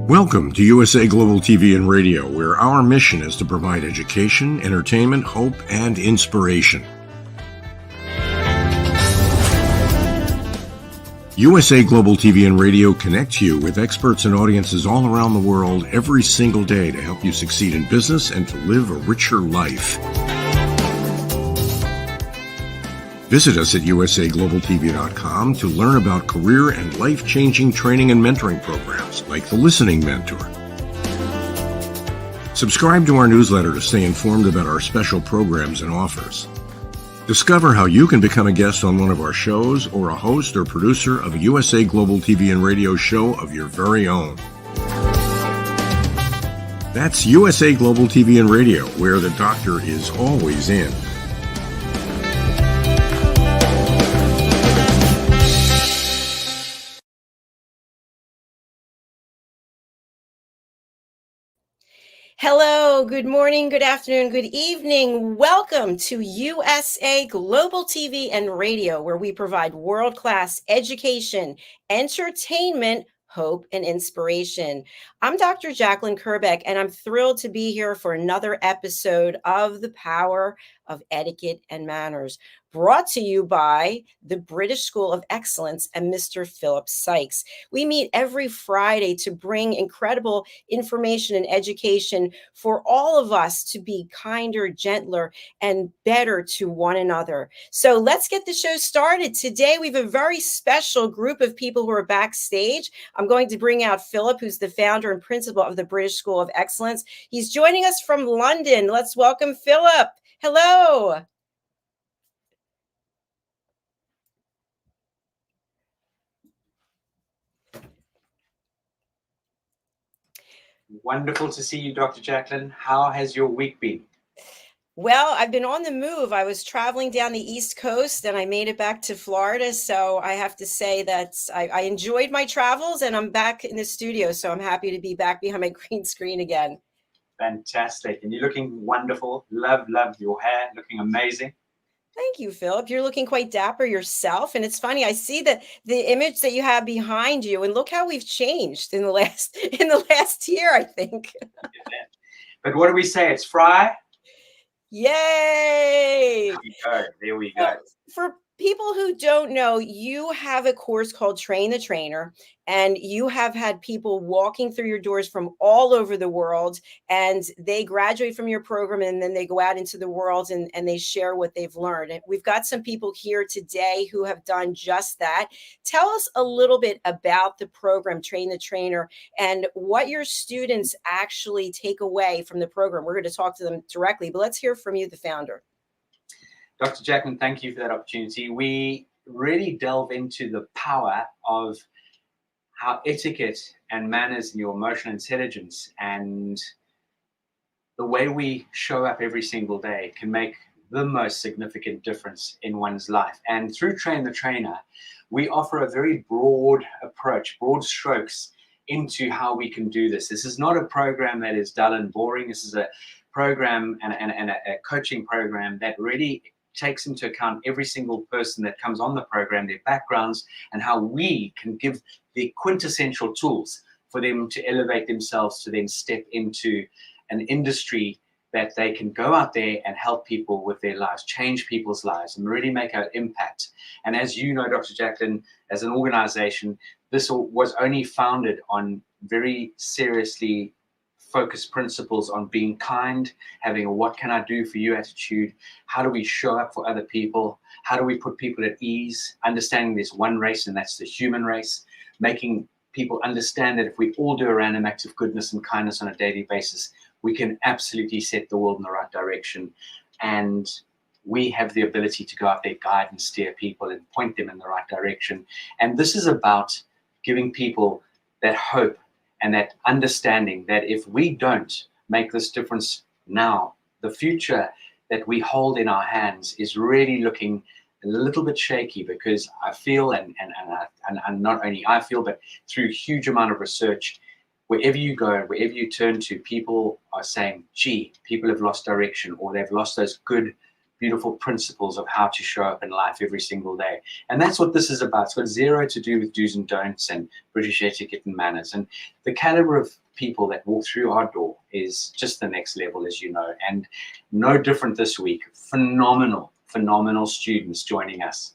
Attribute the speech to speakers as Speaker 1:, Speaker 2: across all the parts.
Speaker 1: Welcome to USA Global TV and Radio, where our mission is to provide education, entertainment, hope, and inspiration. USA Global TV and Radio connects you with experts and audiences all around the world every single day to help you succeed in business and to live a richer life. Visit us at usaglobaltv.com to learn about career and life-changing training and mentoring programs like the Listening Mentor. Subscribe to our newsletter to stay informed about our special programs and offers. Discover how you can become a guest on one of our shows or a host or producer of a USA Global TV and Radio show of your very own. That's USA Global TV and Radio, where the doctor is always in.
Speaker 2: Hello, good morning, good afternoon, good evening. Welcome to USA Global TV and Radio, where we provide world-class education, entertainment, hope, and inspiration. I'm Dr. Jacalyn Kerbeck, and I'm thrilled to be here for another episode of The Power of Etiquette and Manners, brought to you by the British School of Excellence and Mr. Philip SYKES. We meet every Friday to bring incredible information and education for all of us to be kinder, gentler, and better to one another. So let's get the show started. Today, we have a very special group of people who are backstage. I'm going to bring out Philip, who's the founder and principal of the British School of Excellence. He's joining us from London. Let's welcome Philip. Hello.
Speaker 3: Wonderful to see you, Dr. Jacalyn. How has your week been?
Speaker 2: Well, I've been on the move. I was traveling down the East Coast and I made it back to Florida. So I have to say that I enjoyed my travels and I'm back in the studio. So I'm happy to be back behind my green screen again.
Speaker 3: Fantastic. And you're looking wonderful. Love your hair, looking amazing.
Speaker 2: Thank you, Philip. You're looking quite dapper yourself. And it's funny, I see that the image that you have behind you, and look how we've changed in the last year, I think.
Speaker 3: But what do we say? It's Fry?
Speaker 2: Yay!
Speaker 3: There we go.
Speaker 2: For people who don't know, you have a course called Train the Trainer, and you have had people walking through your doors from all over the world, and they graduate from your program, and then they go out into the world and they share what they've learned. And we've got some people here today who have done just that. Tell us a little bit about the program, Train the Trainer, and what your students actually take away from the program. We're going to talk to them directly, but let's hear from you, the founder.
Speaker 3: Dr. Jacalyn, thank you for that opportunity. We really delve into the power of how etiquette and manners and your emotional intelligence and the way we show up every single day can make the most significant difference in one's life. And through Train the Trainer, we offer a very broad approach, broad strokes into how we can do this. This is not a program that is dull and boring. This is a program and a coaching program that really takes into account every single person that comes on the program, their backgrounds, and how we can give the quintessential tools for them to elevate themselves to then step into an industry that they can go out there and help people with their lives, change people's lives, and really make an impact. And as you know, Dr. Jacalyn, as an organization, this was only founded on very seriously focused principles on being kind, having a what can I do for you attitude. How do we show up for other people? How do we put people at ease? Understanding there's one race, and that's the human race. Making people understand that if we all do a random act of goodness and kindness on a daily basis, we can absolutely set the world in the right direction. And we have the ability to go out there, guide and steer people and point them in the right direction. And this is about giving people that hope and that understanding that if we don't make this difference now, the future that we hold in our hands is really looking a little bit shaky, because I feel, and not only I feel, but through huge amount of research, wherever you go, wherever you turn to, people are saying, gee, people have lost direction, or they've lost those good beautiful principles of how to show up in life every single day. And that's what this is about. It's got zero to do with do's and don'ts and British etiquette and manners. And the caliber of people that walk through our door is just the next level, as you know, and no different this week. Phenomenal students joining us.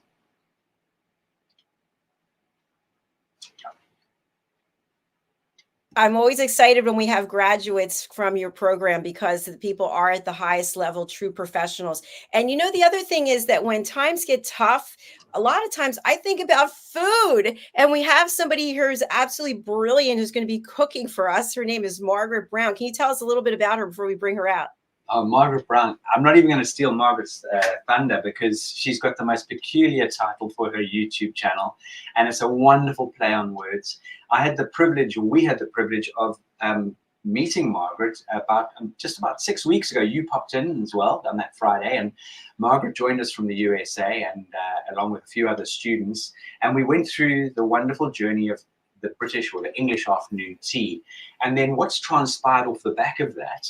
Speaker 2: I'm always excited when we have graduates from your program because the people are at the highest level, true professionals. And you know, the other thing is that when times get tough, a lot of times I think about food, and we have somebody here who's absolutely brilliant who's going to be cooking for us. Her name is Margaret Brown. Can you tell us a little bit about her before we bring her out?
Speaker 3: Margaret Brown. I'm not even going to steal Margaret's thunder, because she's got the most peculiar title for her YouTube channel, and it's a wonderful play on words. We had the privilege of meeting Margaret just about 6 weeks ago. You popped in as well on that Friday, and Margaret joined us from the USA, and along with a few other students, and we went through the wonderful journey of the British or the English afternoon tea, and then what's transpired off the back of that.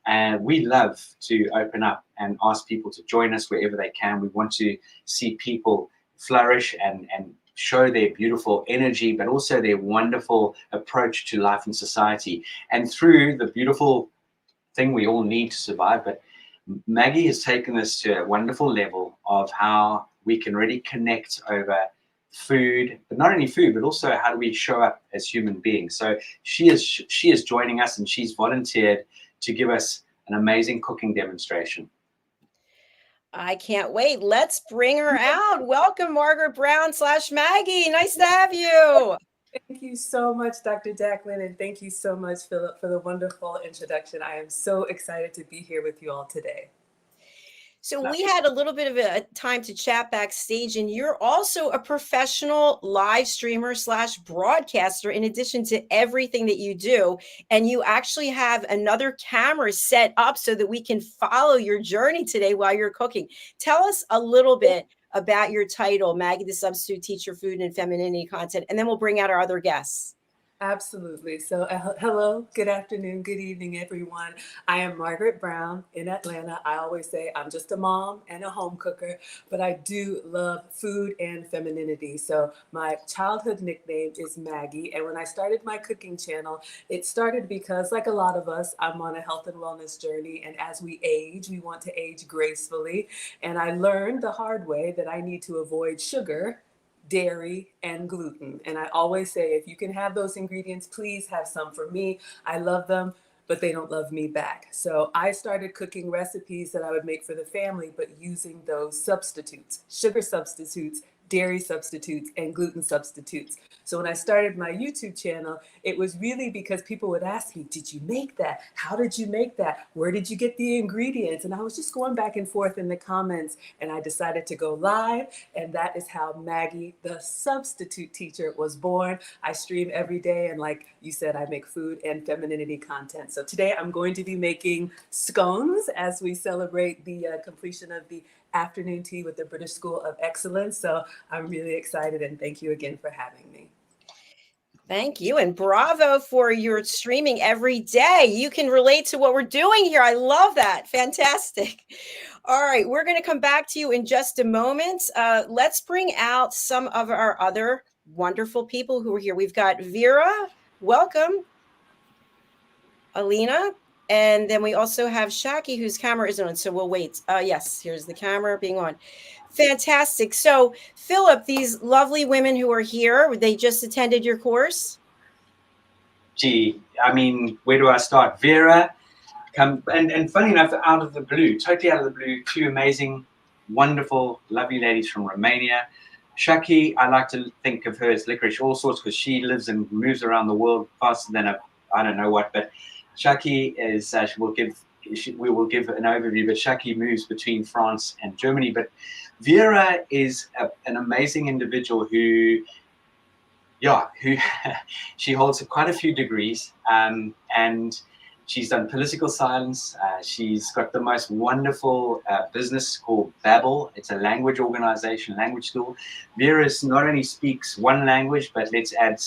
Speaker 3: And we love to open up and ask people to join us wherever they can. We want to see people flourish and show their beautiful energy, but also their wonderful approach to life and society. And through the beautiful thing we all need to survive, but Maggie has taken us to a wonderful level of how we can really connect over food, but not only food, but also how do we show up as human beings. So she is joining us, and she's volunteered to give us an amazing cooking demonstration.
Speaker 2: I can't wait. Let's bring her out. Welcome, Margaret Brown / Maggie. Nice to have you.
Speaker 4: Thank you so much, Dr. Jacalyn, and thank you so much, Philip, for the wonderful introduction. I am so excited to be here with you all today.
Speaker 2: So we had a little bit of a time to chat backstage, and you're also a professional live streamer / broadcaster in addition to everything that you do. And you actually have another camera set up so that we can follow your journey today while you're cooking. Tell us a little bit about your title, Maggie the Substitute Teacher, Food and Femininity Content, and then we'll bring out our other guests.
Speaker 4: Absolutely. So hello, good afternoon, good evening, everyone. I am Margaret Brown in Atlanta. I always say I'm just a mom and a home cooker, but I do love food and femininity. So my childhood nickname is Maggie. And when I started my cooking channel, it started because, like a lot of us, I'm on a health and wellness journey. And as we age, we want to age gracefully. And I learned the hard way that I need to avoid sugar, dairy, and gluten. And I always say, if you can have those ingredients, please have some for me. I love them, but they don't love me back. So I started cooking recipes that I would make for the family, but using those substitutes, sugar substitutes, dairy substitutes, and gluten substitutes. So when I started my YouTube channel, it was really because people would ask me, did you make that? How did you make that? Where did you get the ingredients? And I was just going back and forth in the comments, and I decided to go live. And that is how Maggie, the Substitute Teacher, was born. I stream every day. And like you said, I make food and femininity content. So today I'm going to be making scones as we celebrate the completion of the afternoon tea with the British School of Excellence. So I'm really excited, and thank you again for having me.
Speaker 2: Thank you. And bravo for your streaming every day. You can relate to what we're doing here. I love that. Fantastic. All right. We're going to come back to you in just a moment. Let's bring out some of our other wonderful people who are here. We've got Vera. Welcome. Alina. And then we also have Shaki, whose camera isn't on. So we'll wait. Yes, here's the camera being on. Fantastic. So, Philip, these lovely women who are here, they just attended your course?
Speaker 3: Gee, I mean, where do I start? Vera, and funny enough, out of the blue, totally out of the blue, two amazing, wonderful, lovely ladies from Romania. Shaki, I like to think of her as licorice all sorts because she lives and moves around the world faster than I don't know what, but Shaki is, we will give an overview, but Shaki moves between France and Germany. But Vera is an amazing individual who she holds quite a few degrees, and she's done political science. She's got the most wonderful business called Babbel. It's a language organization, language school. Vera not only speaks one language, but let's add,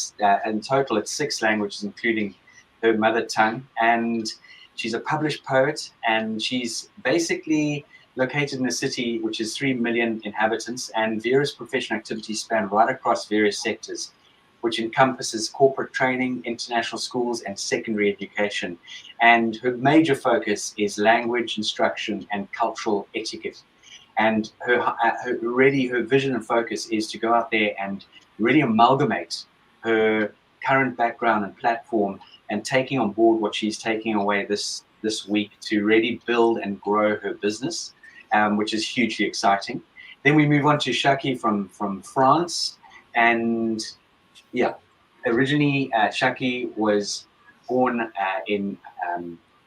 Speaker 3: in total, it's 6 languages, including her mother tongue. And she's a published poet, and she's basically located in a city which is 3 million inhabitants, and Vera's professional activities span right across various sectors, which encompasses corporate training, international schools, and secondary education. And her major focus is language instruction and cultural etiquette. And her vision and focus is to go out there and really amalgamate her current background and platform, and taking on board what she's taking away this week to really build and grow her business, which is hugely exciting. Then we move on to Shaki from France. And yeah, originally Shaki was born in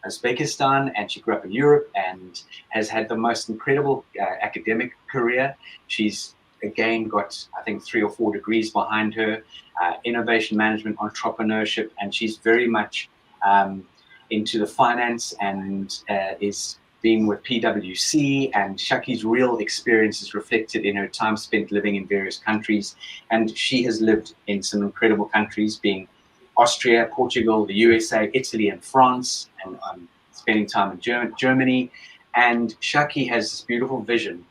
Speaker 3: Uzbekistan, and she grew up in Europe and has had the most incredible academic career. She's again got, I think, 3 or 4 degrees behind her, innovation management, entrepreneurship, and she's very much into the finance, and is being with PwC. And Shaki's real experience is reflected in her time spent living in various countries, and she has lived in some incredible countries, being Austria, Portugal, the USA, Italy, and France, and spending time in Germany. And Shaki has this beautiful vision.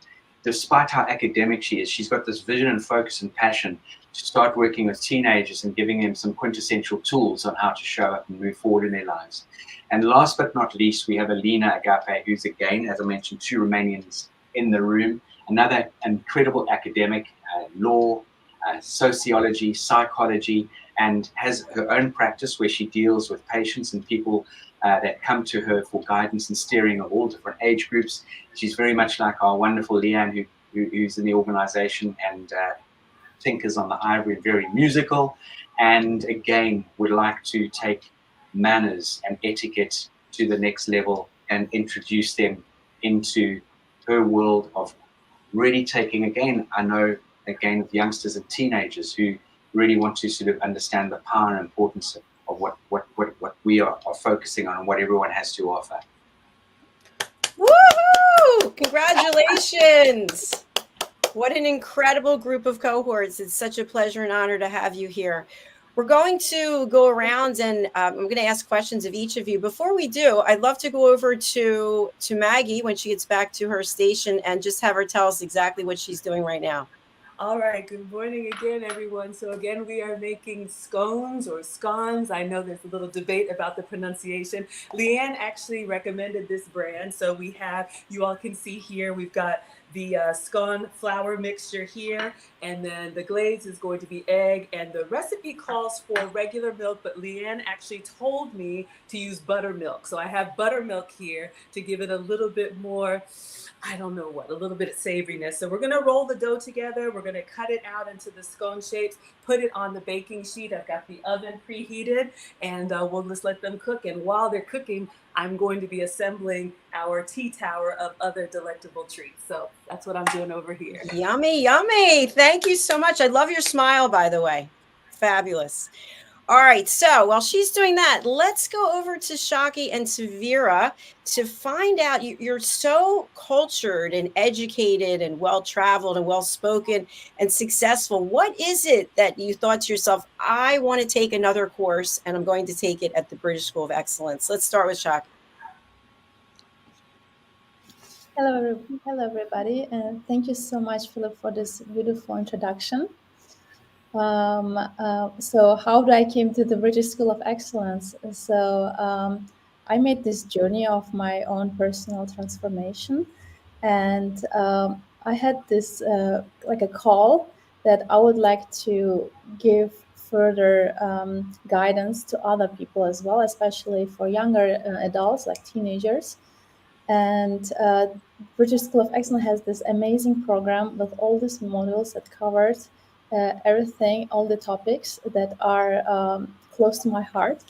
Speaker 3: Despite how academic she is, she's got this vision and focus and passion to start working with teenagers and giving them some quintessential tools on how to show up and move forward in their lives. And last but not least, we have Alina Agape, who's again, as I mentioned, 2 Romanians in the room, another incredible academic, law, sociology, psychology, and has her own practice where she deals with patients and people that come to her for guidance and steering of all different age groups. She's very much like our wonderful Leanne, who's in the organization, and Thinkers on the Ivory, very musical, and again would like to take manners and etiquette to the next level and introduce them into her world of really taking, again, I know, again, with youngsters and teenagers who really want to sort of understand the power and importance of what we are focusing on and what everyone has to offer.
Speaker 2: Woohoo! Congratulations! What an incredible group of cohorts. It's such a pleasure and honor to have you here. We're going to go around, and I'm going to ask questions of each of you. Before we do, I'd love to go over to Maggie when she gets back to her station and just have her tell us exactly what she's doing right now.
Speaker 4: All right, good morning again, everyone. So again, we are making scones or scones. I know there's a little debate about the pronunciation. Leanne actually recommended this brand. So we have, you all can see here, we've got the scone flour mixture here, and then the glaze is going to be egg, and the recipe calls for regular milk, but Leanne actually told me to use buttermilk. So I have buttermilk here to give it a little bit more, I don't know what, a little bit of savoriness. So we're gonna roll the dough together. We're gonna cut it out into the scone shapes, put it on the baking sheet. I've got the oven preheated, and we'll just let them cook. And while they're cooking, I'm going to be assembling our tea tower of other delectable treats. So that's what I'm doing over here.
Speaker 2: Yummy, yummy. Thank you so much. I love your smile, by the way. Fabulous. All right, so while she's doing that, let's go over to Shaki and to Vera to find out. You're so cultured and educated and well-traveled and well-spoken and successful. What is it that you thought to yourself, I want to take another course and I'm going to take it at the British School of Excellence? Let's start with Shaki.
Speaker 5: Hello, everybody, and thank you so much, Philip, for this beautiful introduction. So how did I came to the British School of Excellence? So I made this journey of my own personal transformation, and I had this like a call that I would like to give further guidance to other people as well, especially for younger adults like teenagers. And British School of Excellence has this amazing program with all these modules that covers everything, all the topics that are close to my heart.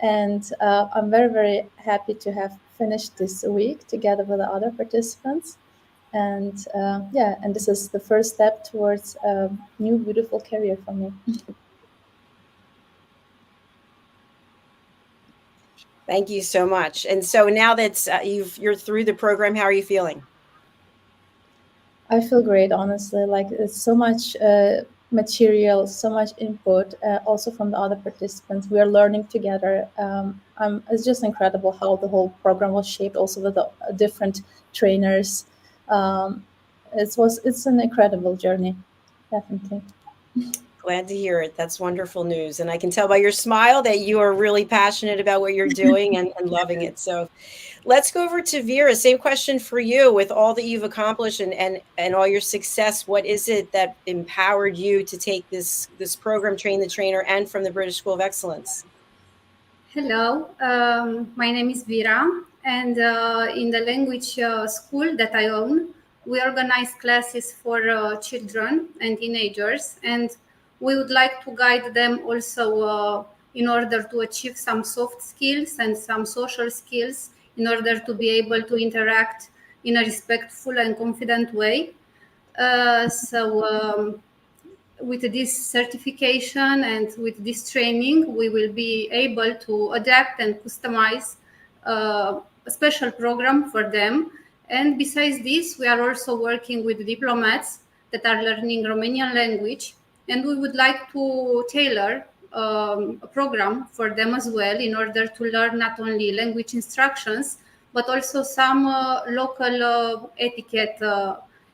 Speaker 5: And I'm very, very happy to have finished this week together with the other participants. And yeah, and this is the first step towards a new, beautiful career for me.
Speaker 2: Thank you so much. And so now that you're through the program, how are you feeling?
Speaker 5: I feel great, honestly. Like it's so much material, so much input, also from the other participants. We are learning together. It's just incredible how the whole program was shaped, also with the different trainers. It's an incredible journey, definitely.
Speaker 2: Glad to hear it. That's wonderful news. And I can tell by your smile that you are really passionate about what you're doing and loving it. So let's go over to Vera. Same question for you. With all that you've accomplished and all your success, what is it that empowered you to take this program, Train the Trainer, and from the British School of Excellence?
Speaker 6: Hello, my name is Vera, and in the language school that I own, we organize classes for children and teenagers, and we would like to guide them also in order to achieve some soft skills and some social skills in order to be able to interact in a respectful and confident way. With this certification and with this training, we will be able to adapt and customize a special program for them. And besides this, we are also working with diplomats that are learning Romanian language, and we would like to tailor a program for them as well in order to learn not only language instructions, but also some local etiquette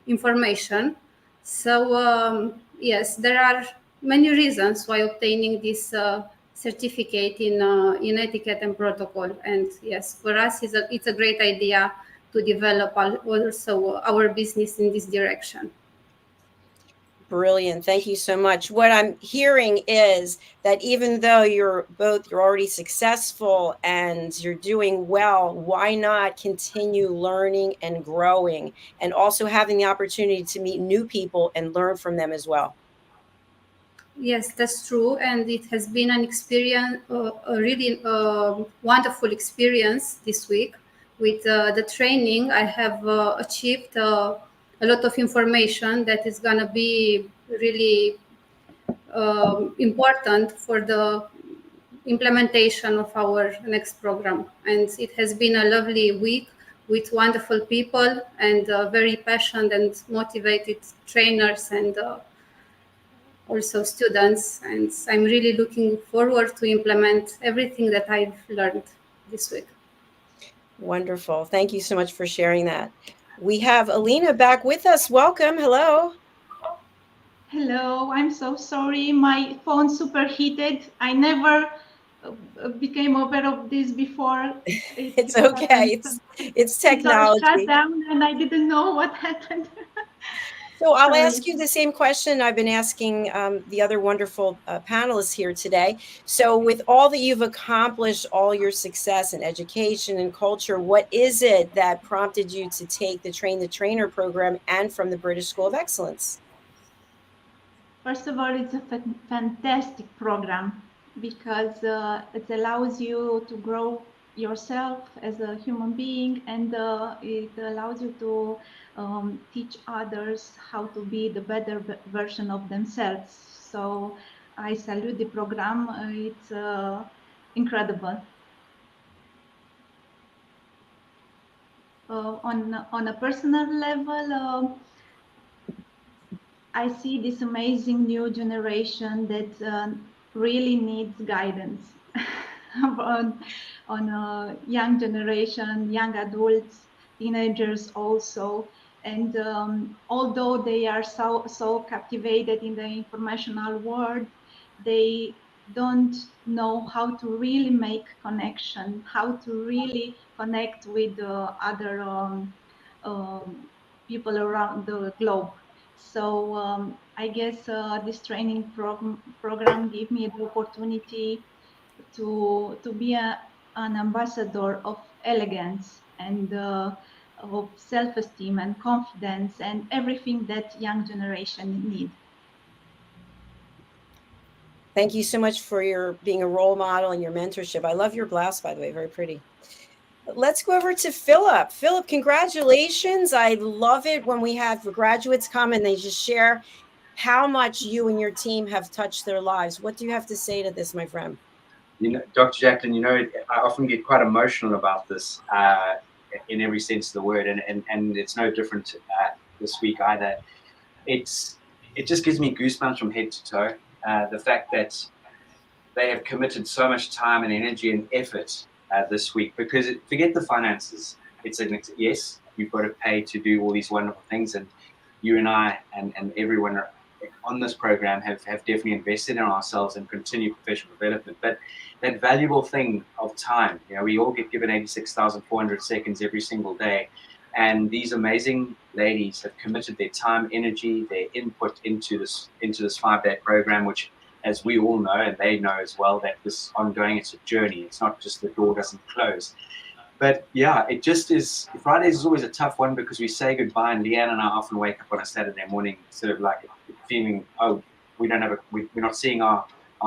Speaker 6: information. So yes, there are many reasons why obtaining this certificate in etiquette and protocol. And yes, for us, it's a great idea to develop also our business in this direction.
Speaker 2: Brilliant. Thank you so much. What I'm hearing is that even though you're already successful and you're doing well, why not continue learning and growing and also having the opportunity to meet new people and learn from them as well?
Speaker 6: Yes, that's true. And it has been an experience, a really wonderful experience this week. With the training, I have achieved a lot of information that is going to be really important for the implementation of our next program. And it has been a lovely week with wonderful people and very passionate and motivated trainers and also students. And I'm really looking forward to implement everything that I've learned this week.
Speaker 2: Wonderful. Thank you so much for sharing that. We have Alina back with us. Welcome. Hello.
Speaker 7: Hello, I'm so sorry. My phone superheated. I never became aware of this before.
Speaker 2: It's okay. It's technology.
Speaker 7: It shut down and I didn't know what happened.
Speaker 2: So I'll ask you the same question I've been asking the other wonderful panelists here today. So with all that you've accomplished, all your success in education and culture, what is it that prompted you to take the Train the Trainer program and from the British School of Excellence?
Speaker 7: First of all, it's a fantastic program because it allows you to grow yourself as a human being, and it allows you to teach others how to be the better version of themselves. So I salute the program. It's incredible. On a personal level, I see this amazing new generation that really needs guidance on a young generation, young adults, teenagers also. And although they are so captivated in the informational world, they don't know how to really make connection, how to really connect with other people around the globe. So I guess this training program gave me the opportunity to be an ambassador of elegance and of self-esteem and confidence and everything that young generation need.
Speaker 2: Thank you so much for your being a role model and your mentorship. I love your blouse, by the way, very pretty. Let's go over to Philip. Philip, congratulations. I love it when we have graduates come and they just share how much you and your team have touched their lives. What do you have to say to this, my friend?
Speaker 3: You know, Dr. Jacalyn, I often get quite emotional about this in every sense of the word, and it's no different this week either. It's it just gives me goosebumps from head to toe. The fact that they have committed so much time and energy and effort this week, because forget the finances. Yes, you've got to pay to do all these wonderful things, and you and I and everyone on this program have definitely invested in ourselves and continue professional development. But that valuable thing of time, we all get given 86,400 seconds every single day. And these amazing ladies have committed their time, energy, their input into this 5-day program, which, as we all know, and they know as well, that this ongoing, it's a journey. It's not just the door doesn't close. But yeah, it just is. Fridays is always a tough one because we say goodbye, and Leanne and I often wake up on a Saturday morning sort of like feeling, oh, we're not seeing our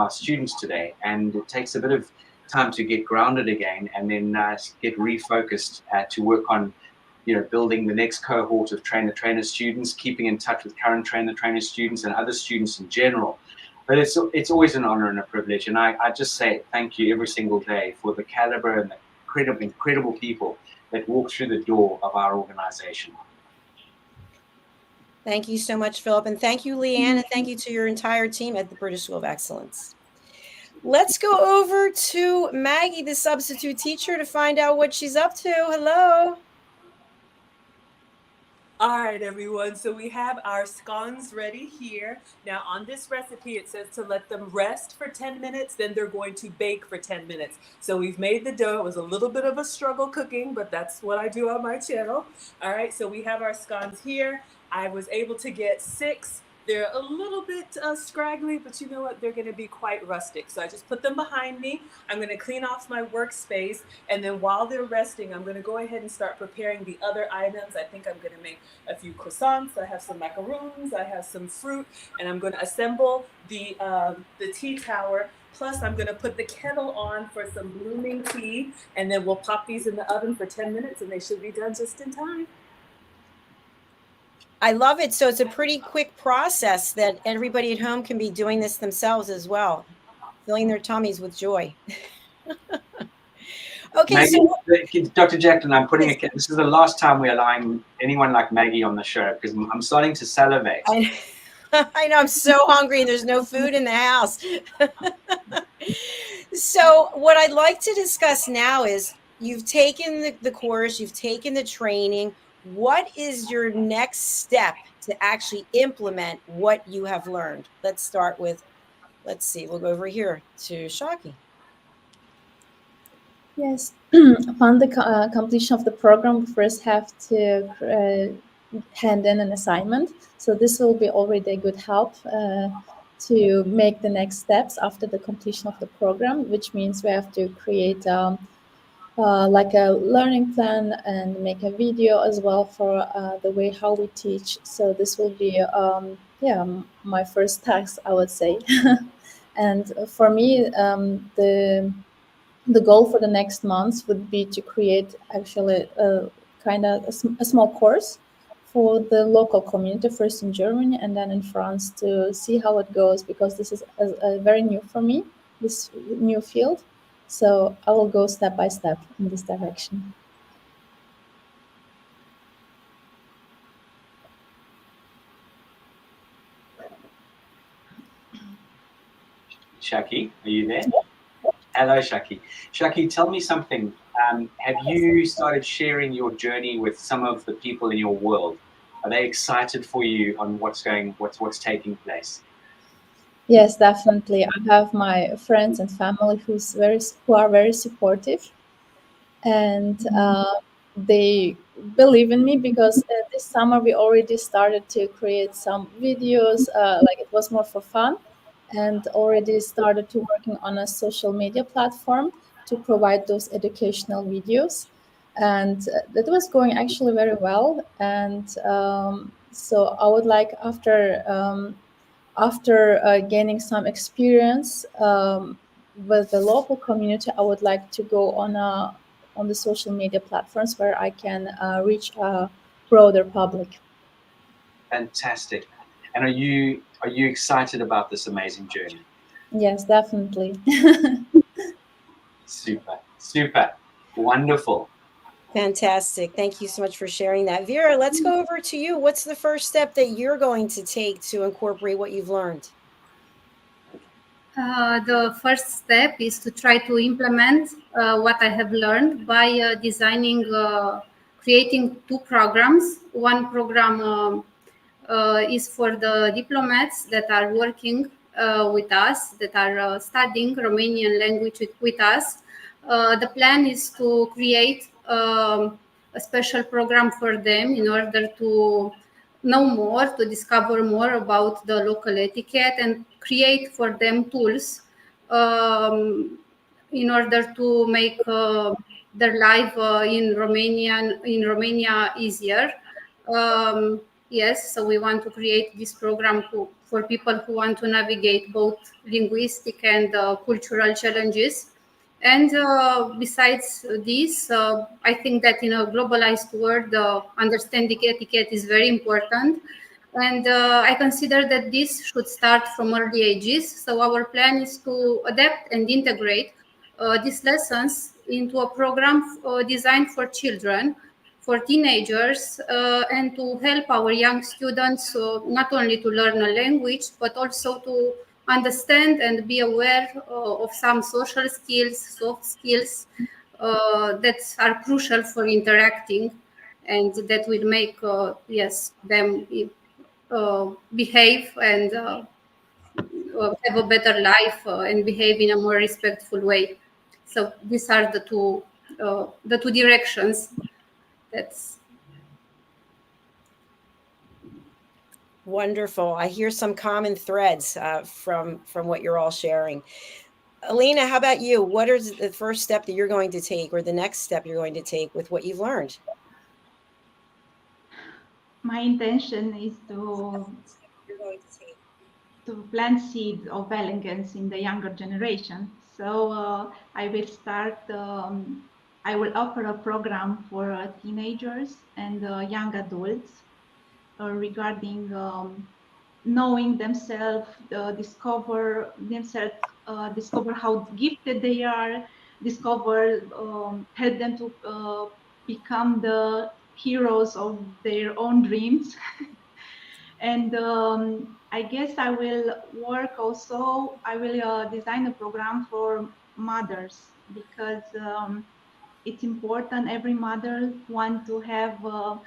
Speaker 3: students today. And it takes a bit of time to get grounded again and then get refocused to work on building the next cohort of trainer students, keeping in touch with current trainer students and other students in general. But it's always an honor and a privilege. And I just say thank you every single day for the caliber and the incredible people that walk through the door of our organization.
Speaker 2: Thank you so much, Philip. And thank you, Leanne. And thank you to your entire team at the British School of Excellence. Let's go over to Maggie, the substitute teacher, to find out what she's up to. Hello.
Speaker 4: All right, everyone. So we have our scones ready here. Now on this recipe, it says to let them rest for 10 minutes, then they're going to bake for 10 minutes. So we've made the dough. It was a little bit of a struggle cooking, but that's what I do on my channel. All right, so we have our scones here. I was able to get 6. They're a little bit scraggly, but you know what? They're going to be quite rustic. So I just put them behind me. I'm going to clean off my workspace. And then while they're resting, I'm going to go ahead and start preparing the other items. I think I'm going to make a few croissants. I have some macaroons. I have some fruit. And I'm going to assemble the tea tower. Plus, I'm going to put the kettle on for some blooming tea. And then we'll pop these in the oven for 10 minutes. And they should be done just in time.
Speaker 2: I love it. So it's a pretty quick process that everybody at home can be doing this themselves as well, filling their tummies with joy. Okay,
Speaker 3: Maggie,
Speaker 2: so
Speaker 3: Dr. Jacalyn, I'm putting this is the last time we're allowing anyone like Maggie on the show because I'm starting to salivate.
Speaker 2: I know, I'm so hungry and there's no food in the house. So what I'd like to discuss now is you've taken the course, you've taken the training. What is your next step to actually implement what you have learned? Let's start with, let's see, we'll go over here to Shaki.
Speaker 5: Yes, upon the completion of the program, we first have to hand in an assignment. So this will be already a good help to make the next steps after the completion of the program, which means we have to create like a learning plan and make a video as well for the way how we teach. So this will be, my first task, I would say. And for me, the goal for the next months would be to create actually a small course for the local community, first in Germany and then in France, to see how it goes, because this is a very new for me, this new field. So I will go step by step in this direction.
Speaker 3: Shaki, are you there? Hello, Shaki. Shaki, tell me something. Have you started sharing your journey with some of the people in your world? Are they excited for you on what's taking place?
Speaker 5: Yes, definitely. I have my friends and family who are very supportive, and they believe in me because this summer we already started to create some videos. Like it was more for fun, and already started to working on a social media platform to provide those educational videos, and that was going actually very well. And so I would like after gaining some experience with the local community, I would like to go on the social media platforms where I can reach a broader public.
Speaker 3: Fantastic. And are you excited about this amazing journey?
Speaker 5: Yes, definitely.
Speaker 3: Super, wonderful.
Speaker 2: Fantastic. Thank you so much for sharing that. Vera, let's go over to you. What's the first step that you're going to take to incorporate what you've learned?
Speaker 6: The first step is to try to implement what I have learned by creating two programs. One program is for the diplomats that are working with us, that are studying Romanian language with us. The plan is to create a special program for them in order to know more, to discover more about the local etiquette and create for them tools in order to make their life in Romania easier. Yes, so we want to create this program for people who want to navigate both linguistic and cultural challenges. And besides this, I think that in a globalized world, understanding etiquette is very important. And I consider that this should start from early ages. So our plan is to adapt and integrate these lessons into a program designed for children, for teenagers, and to help our young students not only to learn a language, but also to understand and be aware of some social skills, soft skills that are crucial for interacting and that will make, them behave and have a better life and behave in a more respectful way. So these are the two directions. That's
Speaker 2: Wonderful. I hear some common threads from what you're all sharing. Alina, how about you? What is the first step that you're going to take, or the next step you're going to take with what you've learned?
Speaker 7: My intention is to plant seeds of elegance in the younger generation. So I will start. I will offer a program for teenagers and young adults regarding knowing themselves, discover themselves, discover how gifted they are, help them to become the heroes of their own dreams. And I guess I will work also, I will design a program for mothers because it's important. Every mother wants to have a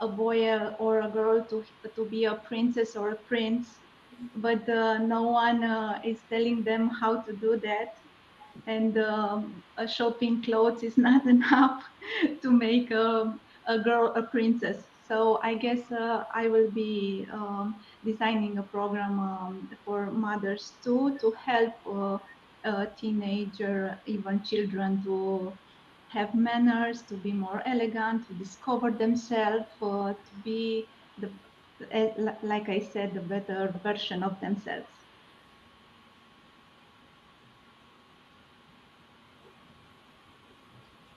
Speaker 7: boy or a girl to be a princess or a prince, but no one is telling them how to do that. And shopping clothes is not enough to make a girl a princess. So I guess I will be designing a program for mothers too, to help teenager, even children, to have manners, to be more elegant, to discover themselves, to be like I said, the better version of themselves.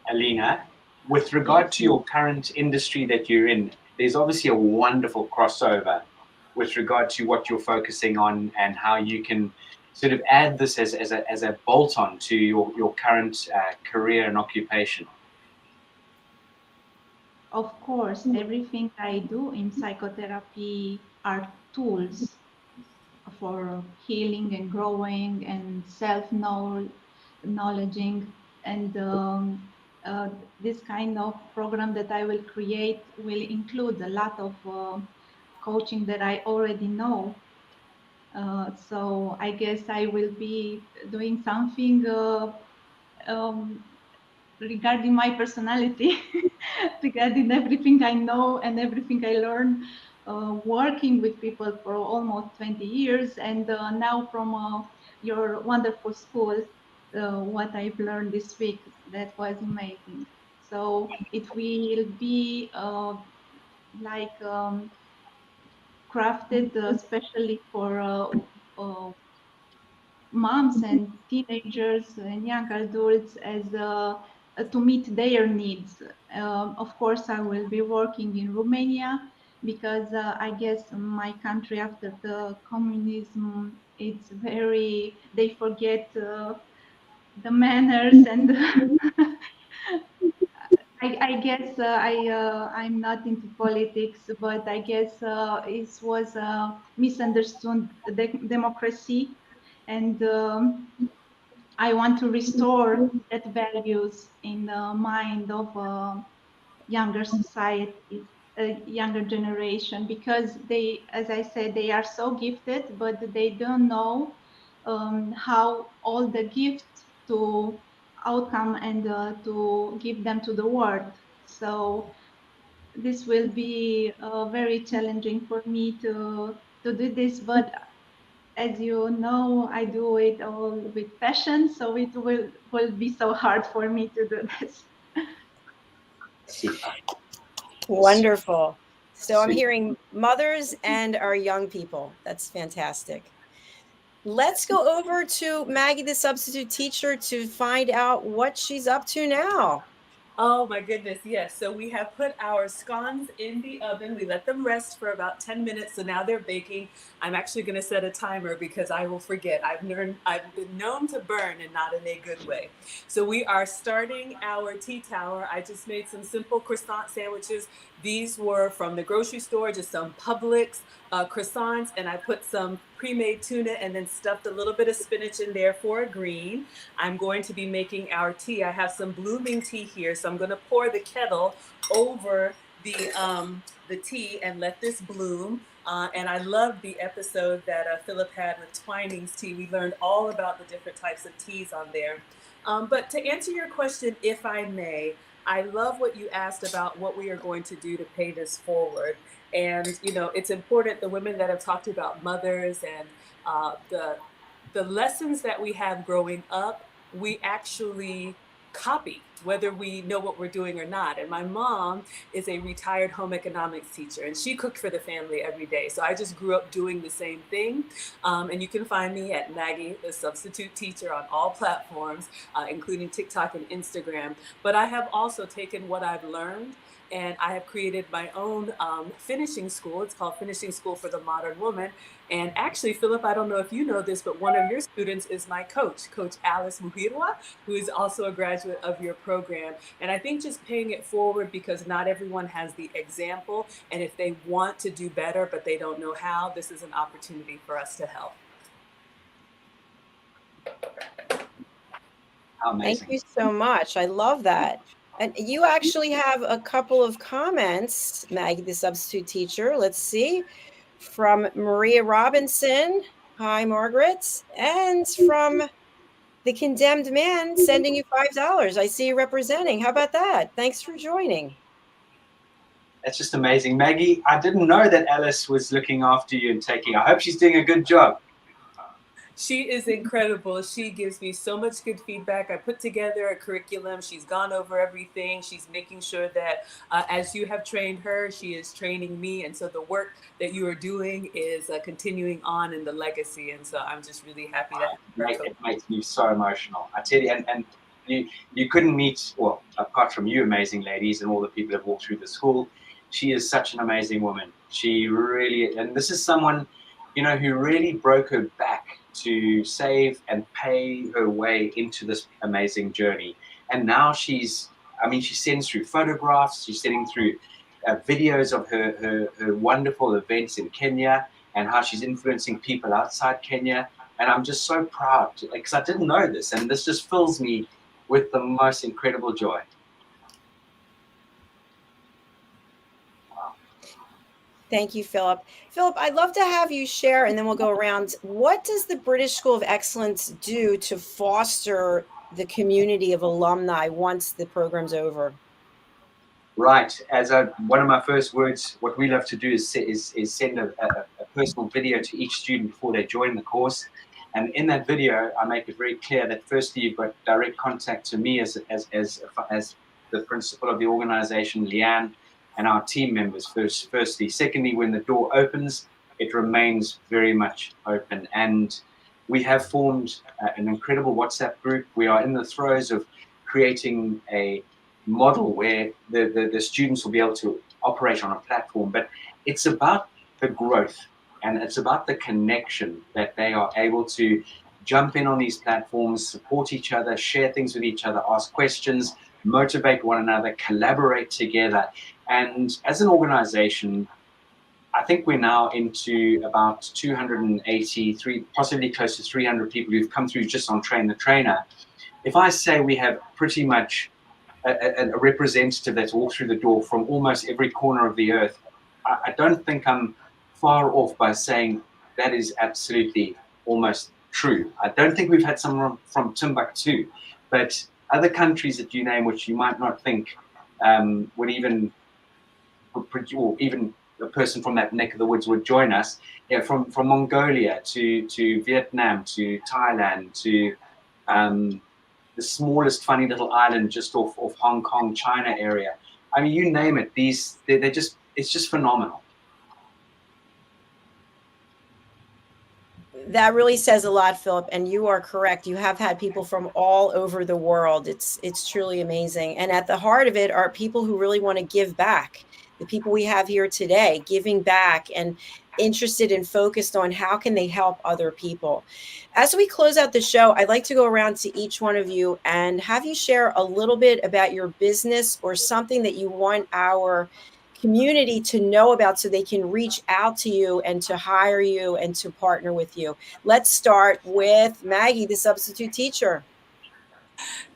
Speaker 3: Alina, with regard to your current industry that you're in, there's obviously a wonderful crossover with regard to what you're focusing on and how you can sort of add this as a bolt-on to your current career and occupation.
Speaker 7: Of course, everything I do in psychotherapy are tools for healing and growing and self-knowledging. And this kind of program that I will create will include a lot of coaching that I already know. So I guess I will be doing something regarding my personality, regarding everything I know and everything I learned working with people for almost 20 years. And now from your wonderful school, what I've learned this week, that was amazing. So it will be like crafted especially for moms and teenagers and young adults as to meet their needs. Of course, I will be working in Romania because I guess my country after the communism, it's very, they forget the manners and I guess I'm not into politics, but I guess it was a misunderstood democracy, and I want to restore that values in the mind of younger society, a younger generation, because they, as I said, they are so gifted, but they don't know how all the gift to outcome and to give them to the world. So this will be very challenging for me to do this, but as you know, I do it all with passion, so it will be so hard for me to do this.
Speaker 3: Super.
Speaker 2: Wonderful. So I'm
Speaker 3: Super.
Speaker 2: hearing mothers and our young people. That's fantastic. Let's go over to Maggie, the substitute teacher, to find out what she's up to now.
Speaker 4: Oh my goodness, yes. So we have put our scones in the oven. We let them rest for about 10 minutes. So now they're baking. I'm actually going to set a timer because I will forget. I've been known to burn and not in a good way. So we are starting our tea tower. I just made some simple croissant sandwiches. These were from the grocery store, just some Publix croissants, and I put some pre-made tuna and then stuffed a little bit of spinach in there for a green. I'm going to be making our tea. I have some blooming tea here, so I'm going to pour the kettle over the tea and let this bloom. And I love the episode that Philip had with Twining's tea. We learned all about the different types of teas on there. But to answer your question, if I may, I love what you asked about what we are going to do to pay this forward. And, you know, it's important, the women that have talked about mothers and the lessons that we have growing up, we actually copy, whether we know what we're doing or not. And my mom is a retired home economics teacher, and she cooked for the family every day. So I just grew up doing the same thing. And you can find me at Maggie, the substitute teacher, on all platforms, including TikTok and Instagram. But I have also taken what I've learned, and I have created my own finishing school. It's called Finishing School for the Modern Woman. And actually, Philip, I don't know if you know this, but one of your students is my coach, Coach Alice Muhirwa, who is also a graduate of your program. And I think just paying it forward, because not everyone has the example. And if they want to do better, but they don't know how, this is an opportunity for us to help.
Speaker 3: Amazing.
Speaker 2: Thank you so much. I love that. And you actually have a couple of comments, Maggie, the substitute teacher. Let's see. From Maria Robinson. Hi, Margaret. And from the condemned man sending you $5. I see you representing. How about that? Thanks for joining.
Speaker 3: That's just amazing. Maggie, I didn't know that Alice was looking after you and taking. I hope she's doing a good job.
Speaker 4: She is incredible. She gives me so much good feedback. I put together a curriculum. She's gone over everything. She's making sure that as you have trained her, she is training me. And so the work that you are doing is continuing on in the legacy. And so I'm just really happy that
Speaker 3: It makes me so emotional. I tell you, and you couldn't meet, well, apart from you amazing ladies and all the people that walked through the school, she is such an amazing woman. She really, and this is someone, you know, who really broke her back to save and pay her way into this amazing journey. And now she sends through photographs, she's sending through videos of her wonderful events in Kenya and how she's influencing people outside Kenya. And I'm just so proud, because I didn't know this, and this just fills me with the most incredible joy.
Speaker 2: Thank you, Philip. Philip, I'd love to have you share, and then we'll go around. What does the British School of Excellence do to foster the community of alumni once the program's over?
Speaker 3: Right. As one of my first words, what we love to do is send a personal video to each student before they join the course. And in that video, I make it very clear that firstly, you've got direct contact to me as the principal of the organization, Leanne, and our team members firstly. Secondly, when the door opens, it remains very much open. And we have formed an incredible WhatsApp group. We are in the throes of creating a model where the students will be able to operate on a platform. But it's about the growth, and it's about the connection that they are able to jump in on these platforms, support each other, share things with each other, ask questions, motivate one another, collaborate together. And as an organization, I think we're now into about 283, possibly close to 300 people who've come through just on Train the Trainer. If I say we have pretty much a representative that's walked through the door from almost every corner of the earth, I don't think I'm far off by saying that is absolutely almost true. I don't think we've had someone from Timbuktu, but other countries that you name, which you might not think would even, or even a person from that neck of the woods would join us. Yeah, from Mongolia to Vietnam to Thailand to the smallest funny little island just off Hong Kong, China area. I mean, you name it. They're just, it's just phenomenal.
Speaker 2: That really says a lot, Philip, and you are correct. You have had people from all over the world. It's truly amazing. And at the heart of it are people who really want to give back. The people we have here today, giving back and interested and focused on how can they help other people. As we close out the show, I'd like to go around to each one of you and have you share a little bit about your business or something that you want our community to know about so they can reach out to you and to hire you and to partner with you. Let's start with Maggie, the substitute teacher.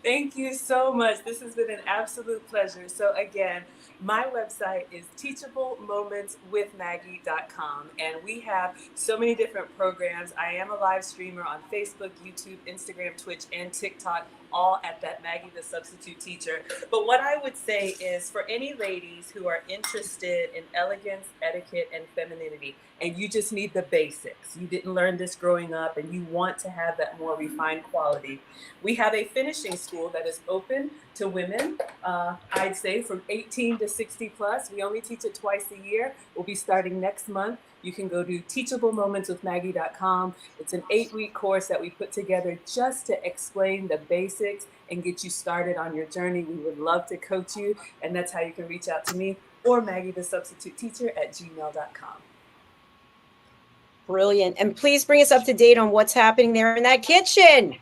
Speaker 4: Thank you so much. This has been an absolute pleasure. So again, my website is teachablemomentswithmaggie.com, and we have so many different programs. I am a live streamer on Facebook, YouTube, Instagram, Twitch, and TikTok, all at that Maggie the Substitute Teacher. But what I would say is for any ladies who are interested in elegance, etiquette, and femininity, and you just need the basics, you didn't learn this growing up and you want to have that more refined quality, we have a finishing school that is open to women, I'd say from 18 to 60 plus. We only teach it twice a year. We'll be starting next month. You can go to teachablemomentswithmaggie.com. It's an 8-week course that we put together just to explain the basics and get you started on your journey. We would love to coach you, and that's how you can reach out to me or Maggie the Substitute Teacher at gmail.com.
Speaker 2: Brilliant. And please bring us up to date on what's happening there in that kitchen.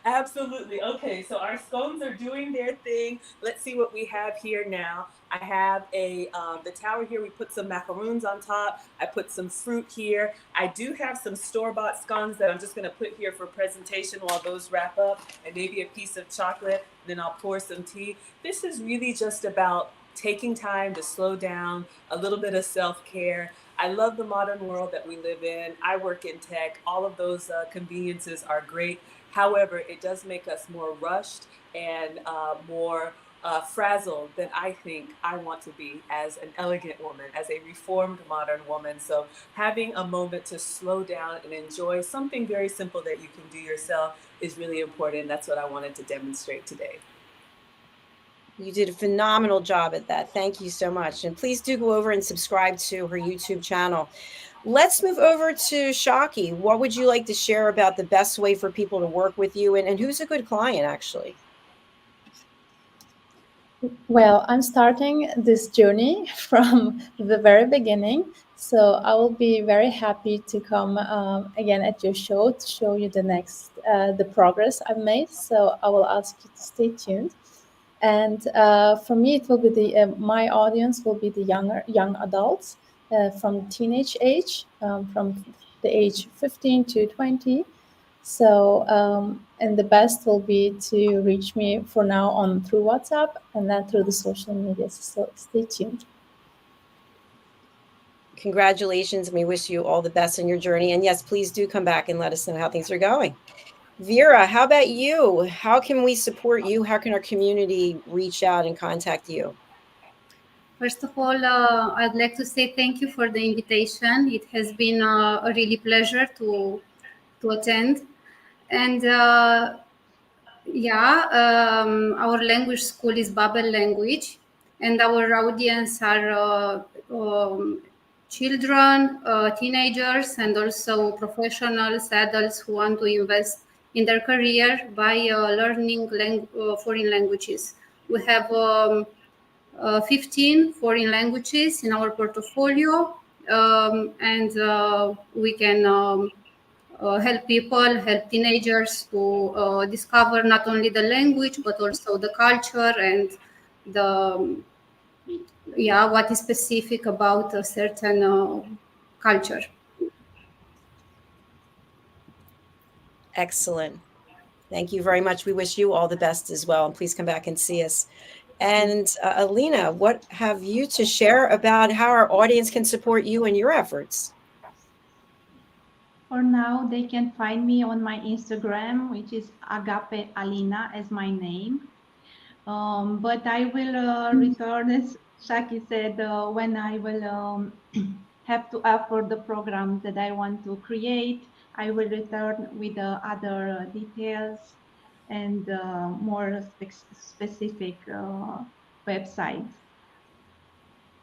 Speaker 4: Absolutely. Okay, so our scones are doing their thing. Let's see what we have here now. I have the tower here. We put some macaroons on top. I put some fruit here. I do have some store-bought scones that I'm just going to put here for presentation while those wrap up, and maybe a piece of chocolate. Then I'll pour some tea. This is really just about taking time to slow down, a little bit of self-care. I love the modern world that we live in. I work in tech. All of those conveniences are great. However, it does make us more rushed and more frazzled than I think I want to be as an elegant woman, as a reformed modern woman. So having a moment to slow down and enjoy something very simple that you can do yourself is really important. That's what I wanted to demonstrate today.
Speaker 2: You did a phenomenal job at that. Thank you so much. And please do go over and subscribe to her YouTube channel. Let's move over to Shaki. What would you like to share about the best way for people to work with you, and who's a good client, actually?
Speaker 5: Well, I'm starting this journey from the very beginning, so I will be very happy to come again at your show to show you the progress I've made. So I will ask you to stay tuned. And for me, it will be my audience will be the young adults from teenage age, from the age 15 to 20. So, and the best will be to reach me for now on through WhatsApp and then through the social media. So stay tuned.
Speaker 2: Congratulations. And we wish you all the best in your journey. And yes, please do come back and let us know how things are going. Vera, how about you? How can we support you? How can our community reach out and contact you?
Speaker 6: First of all, I'd like to say thank you for the invitation. It has been a really pleasure to attend. And our language school is Babel language, and our audience are children, teenagers, and also professionals, adults who want to invest in their career by learning foreign languages. We have 15 foreign languages in our portfolio, and we can help people, help teenagers to discover not only the language but also the culture and the what is specific about a certain culture.
Speaker 2: Excellent. Thank you very much. We wish you all the best as well. And please come back and see us. And Alina, what have you to share about how our audience can support you in your efforts?
Speaker 7: For now, they can find me on my Instagram, which is Agape Alina as my name. But I will return, as Shaki said, when I will have to offer the programs that I want to create. I will return with other details and more specific websites.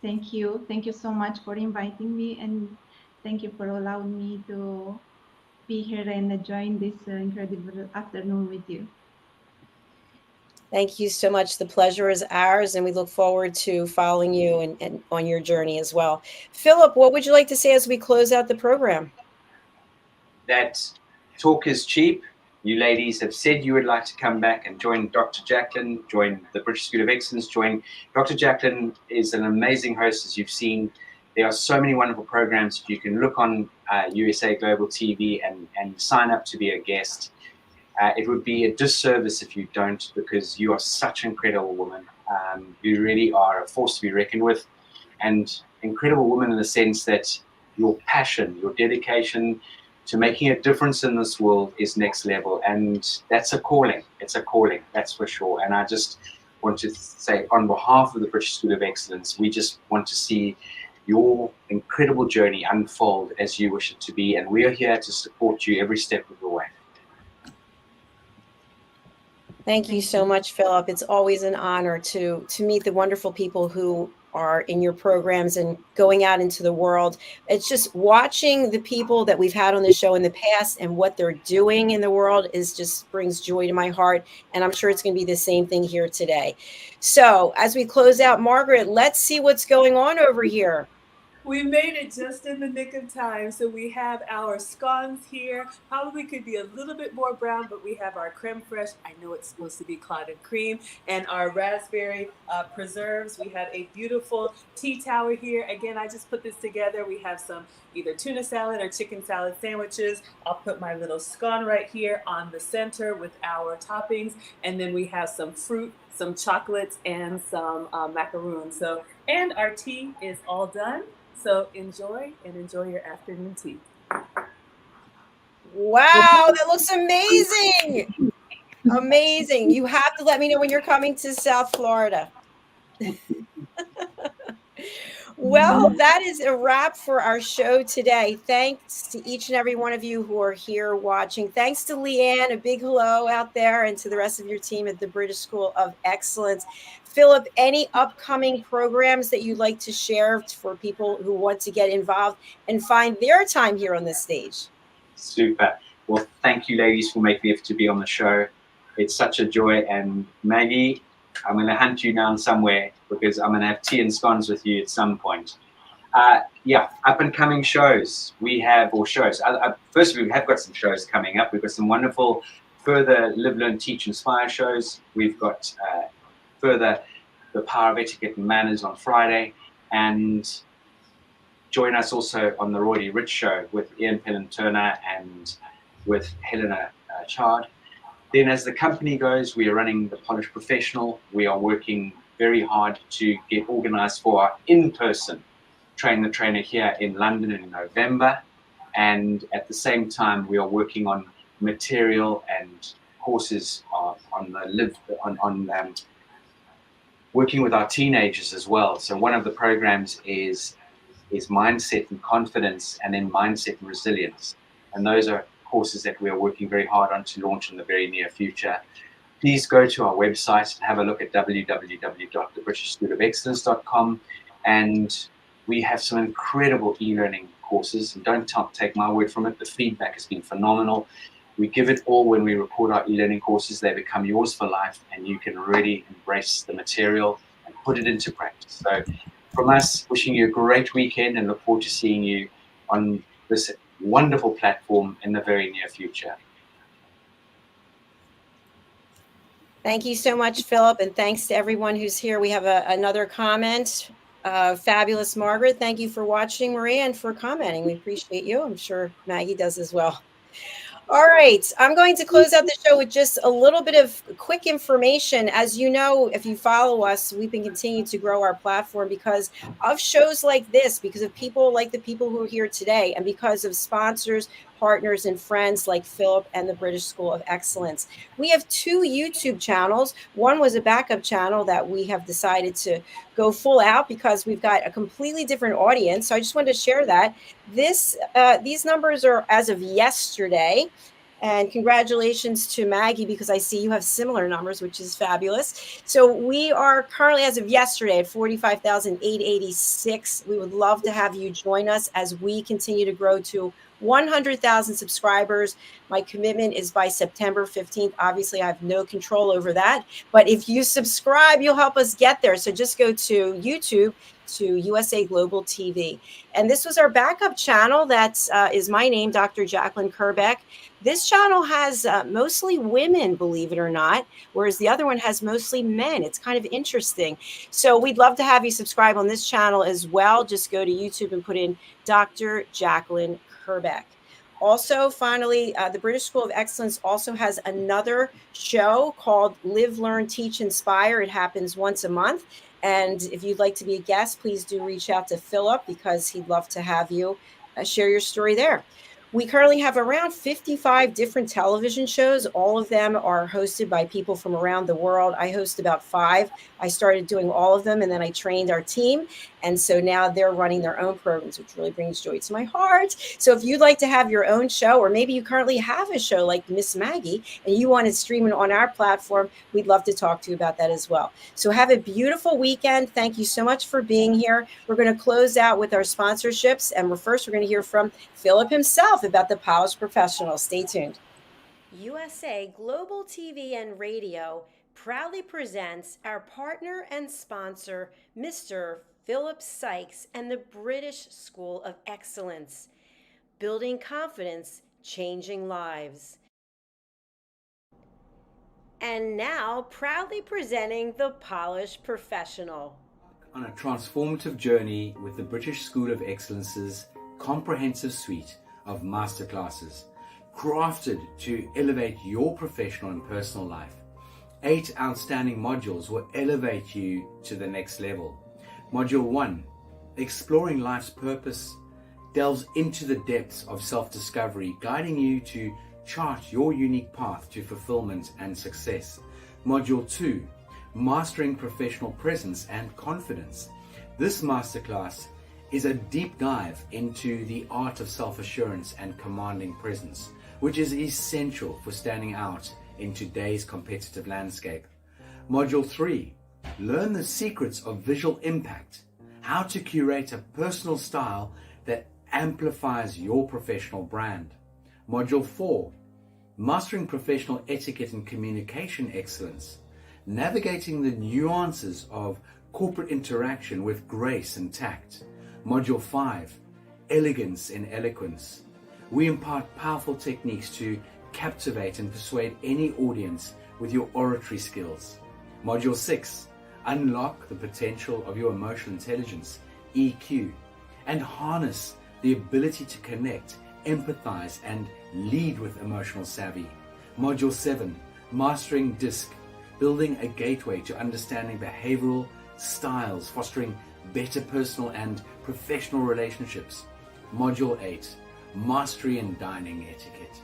Speaker 7: Thank you. Thank you so much for inviting me, and thank you for allowing me to be here and join this incredible afternoon with you.
Speaker 2: Thank you so much. The pleasure is ours, and we look forward to following you and on your journey as well. Philip, what would you like to say as we close out the program?
Speaker 3: That talk is cheap. You ladies have said you would like to come back and join Dr. Jacalyn, join the British School of Excellence, join Dr. Jacalyn is an amazing host, as you've seen. There are so many wonderful programs. You can look on USA Global TV and sign up to be a guest. It would be a disservice if you don't, because you are such an incredible woman. You really are a force to be reckoned with, and incredible woman in the sense that your passion, your dedication to making a difference in this world is next level, and that's a calling. It's a calling, that's for sure. And I just want to say, on behalf of the British School of Excellence, we just want to see your incredible journey unfold as you wish it to be, and we are here to support you every step of the way.
Speaker 2: Thank you so much, Philip. It's always an honor to meet the wonderful people who are in your programs and going out into the world. It's just watching the people that we've had on the show in the past and what they're doing in the world is just brings joy to my heart. And I'm sure it's going to be the same thing here today. So as we close out, Margaret, let's see what's going on over here.
Speaker 4: We made it just in the nick of time. So we have our scones here. Probably could be a little bit more brown, but we have our creme fraiche. I know it's supposed to be clotted cream, and our raspberry preserves. We have a beautiful tea tower here. Again, I just put this together. We have some either tuna salad or chicken salad sandwiches. I'll put my little scone right here on the center with our toppings. And then we have some fruit, some chocolates, and some macaroons. So, and our tea is all done. So enjoy your afternoon tea.
Speaker 2: Wow, that looks amazing. Amazing. You have to let me know when you're coming to South Florida. Well, that is a wrap for our show today. Thanks to each and every one of you who are here watching. Thanks to Leanne, a big hello out there, and to the rest of your team at the British School of Excellence. Philip, any upcoming programs that you'd like to share for people who want to get involved and find their time here on this stage?
Speaker 3: Super. Well, thank you, ladies, for making the effort to be on the show. It's such a joy. And Maggie, I'm going to hunt you down somewhere because I'm going to have tea and scones with you at some point. Yeah, up and coming shows. We have, or shows. First, we have got some shows coming up. We've got some wonderful further Live, Learn, Teach, Inspire shows. We've got further The Power of Etiquette and Manners on Friday. And join us also on the Roy Rich Show with Ian Penn-Turner and with Helena Chard. Then as the company goes, we are running the Polished Professional. We are working very hard to get organized for our in-person Train the Trainer here in London in November. And at the same time, we are working on material and courses working with our teenagers as well. So one of the programs is mindset and confidence, and then mindset and resilience. And those are courses that we are working very hard on to launch in the very near future. Please go to our website and have a look at www.thebritishschoolofexcellence.com. And we have some incredible e-learning courses. And don't take my word from it. The feedback has been phenomenal. We give it all when we record our e-learning courses. They become yours for life, and you can really embrace the material and put it into practice. So from us, wishing you a great weekend and look forward to seeing you on this wonderful platform in the very near future.
Speaker 2: Thank you so much, Philip, and thanks to everyone who's here. We have another comment. Fabulous Margaret, thank you for watching, Maria, and for commenting. We appreciate you. I'm sure Maggie does as well. All right, I'm going to close out the show with just a little bit of quick information. As you know, if you follow us, we've been continuing to grow our platform because of shows like this, because of people like the people who are here today, and because of sponsors, partners, and friends like Philip and the British School of Excellence. We have 2 YouTube channels. One was a backup channel that we have decided to go full out because we've got a completely different audience. So I just wanted to share that. These numbers are as of yesterday. And congratulations to Maggie, because I see you have similar numbers, which is fabulous. So we are currently, as of yesterday, at 45,886. We would love to have you join us as we continue to grow to 100,000 subscribers. My commitment is by September 15th. Obviously, I have no control over that. But if you subscribe, you'll help us get there. So just go to YouTube, to USA Global TV. And this was our backup channel. That is my name, Dr. Jacalyn Kerbeck. This channel has mostly women, believe it or not, whereas the other one has mostly men. It's kind of interesting. So we'd love to have you subscribe on this channel as well. Just go to YouTube and put in Dr. Jacalyn Kerbeck. Also, finally, the British School of Excellence also has another show called Live, Learn, Teach, Inspire. It happens once a month. And if you'd like to be a guest, please do reach out to Philip, because he'd love to have you share your story there. We currently have around 55 different television shows. All of them are hosted by people from around the world. I host about 5. I started doing all of them, and then I trained our team. And so now they're running their own programs, which really brings joy to my heart. So if you'd like to have your own show, or maybe you currently have a show like Miss Maggie and you want to stream it on our platform, we'd love to talk to you about that as well. So have a beautiful weekend. Thank you so much for being here. We're going to close out with our sponsorships. And we're going to hear from Philip himself about the Polished Professional. Stay tuned. USA Global TV and Radio proudly presents our partner and sponsor, Mr. Philip SYKES and the British School of Excellence. Building confidence, changing lives. And now, proudly presenting the Polished Professional.
Speaker 8: On a transformative journey with the British School of Excellence's comprehensive suite of masterclasses, crafted to elevate your professional and personal life. 8 outstanding modules will elevate you to the next level. Module 1, Exploring Life's Purpose, delves into the depths of self-discovery, guiding you to chart your unique path to fulfillment and success. Module 2, Mastering Professional Presence and Confidence. This masterclass is a deep dive into the art of self-assurance and commanding presence, which is essential for standing out in today's competitive landscape. Module 3, Learn the secrets of visual impact, how to curate a personal style that amplifies your professional brand. Module 4, Mastering Professional Etiquette and Communication Excellence, navigating the nuances of corporate interaction with grace and tact. Module 5, Elegance in Eloquence. We impart powerful techniques to captivate and persuade any audience with your oratory skills. Module 6, Unlock the potential of your emotional intelligence, EQ, and harness the ability to connect, empathize, and lead with emotional savvy. Module 7, Mastering DISC, building a gateway to understanding behavioral styles, fostering better personal and professional relationships. Module 8, Mastery in Dining Etiquette,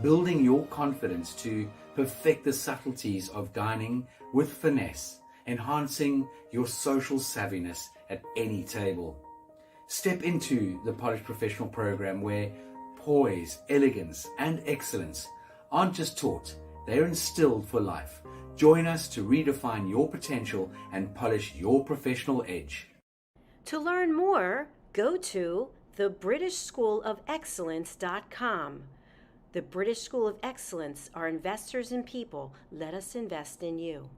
Speaker 8: building your confidence to perfect the subtleties of dining with finesse, enhancing your social savviness at any table. Step into the Polished Professional program, where poise, elegance, and excellence aren't just taught, they're instilled for life. Join us to redefine your potential and polish your professional edge.
Speaker 2: To learn more, go to thebritishschoolofexcellence.com. The British School of Excellence are investors in people. Let us invest in you.